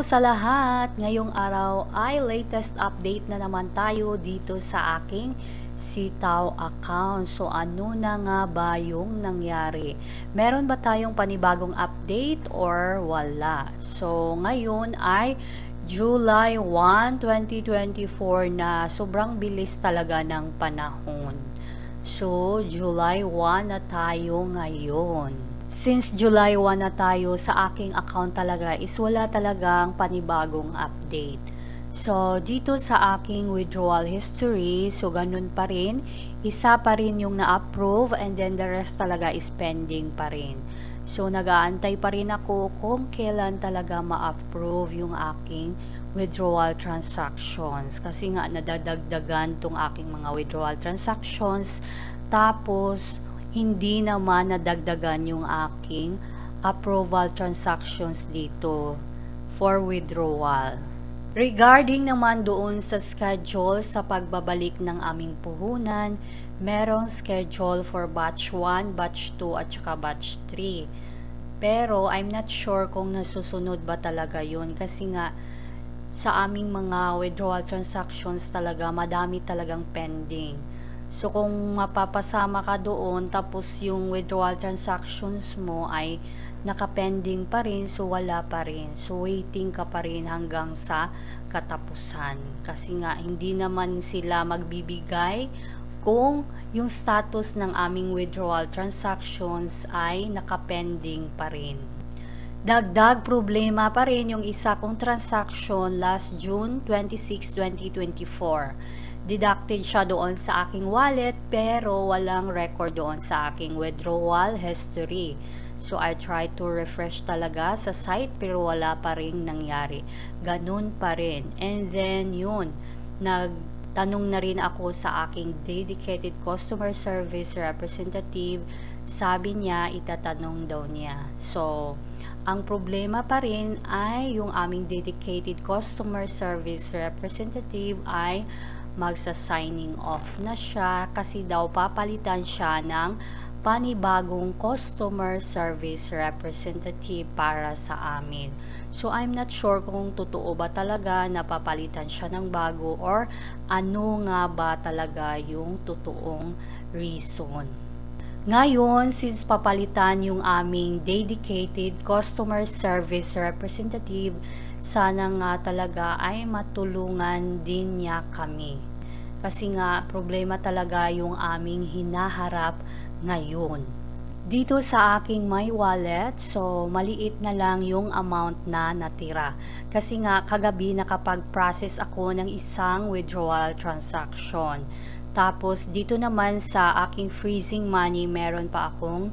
po sa lahat! Ngayong araw ay latest update na naman tayo dito sa aking Seataoo account. So ano na nga ba yung nangyari? Meron ba tayong panibagong update or wala? So ngayon ay July 1, 2024 na, sobrang bilis talaga ng panahon. So July 1 na tayo ngayon. Since July 1 na tayo, sa aking account talaga is wala talagang panibagong update. So, dito sa aking withdrawal history, so ganun pa rin, isa pa rin yung na-approve and then the rest talaga is pending pa rin. So, nag-aantay pa rin ako kung kailan talaga ma-approve yung aking withdrawal transactions. Kasi nga, nadadagdagan tong aking mga withdrawal transactions. Tapos, hindi naman nadagdagan yung aking approval transactions dito for withdrawal. Regarding naman doon sa schedule sa pagbabalik ng aming puhunan, merong schedule for batch 1, batch 2 at saka batch 3. Pero I'm not sure kung nasusunod ba talaga yun kasi nga sa aming mga withdrawal transactions talaga madami talagang pending. So kung mapapasama ka doon tapos yung withdrawal transactions mo ay nakapending pa rin, so wala pa rin. So waiting ka pa rin hanggang sa katapusan. Kasi nga hindi naman sila magbibigay kung yung status ng aming withdrawal transactions ay nakapending pa rin. Dagdag problema pa rin yung isa kong transaction last June 26, 2024. Deducted siya doon sa aking wallet pero walang record doon sa aking withdrawal history. So I tried to refresh talaga sa site pero wala pa rin nangyari. Ganun pa rin. And then yun, nagtanong na rin ako sa aking dedicated customer service representative. Sabi niya itatanong daw niya. So ang problema pa rin ay yung aming dedicated customer service representative ay magsa-signing off na siya kasi daw papalitan siya ng panibagong customer service representative para sa amin. So I'm not sure kung totoo ba talaga na papalitan siya ng bago or ano nga ba talaga yung totoong reason. Ngayon, since papalitan yung aming dedicated customer service representative, sana nga talaga ay matulungan din niya kami. Kasi nga, problema talaga yung aming hinaharap ngayon. Dito sa aking my wallet, so maliit na lang yung amount na natira. Kasi nga, kagabi nakapag-process ako ng isang withdrawal transaction. Tapos dito naman sa aking freezing money, meron pa akong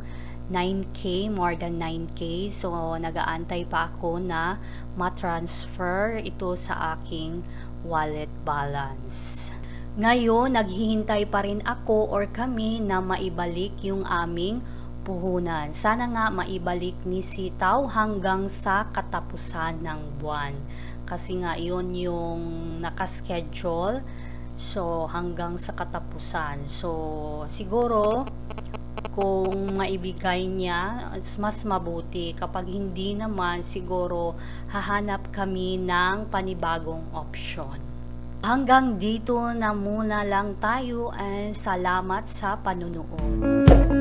9K, more than 9K. So nagaantay pa ako na ma-transfer ito sa aking wallet balance. Ngayon, naghihintay pa rin ako or kami na maibalik yung aming puhunan. Sana nga maibalik ni Seataoo hanggang sa katapusan ng buwan. Kasi nga yun yung nakaschedule. So, hanggang sa katapusan. So, siguro, kung maibigay niya, mas mabuti. Kapag hindi naman, siguro, hahanap kami ng panibagong option. Hanggang dito na muna lang tayo and salamat sa panunood.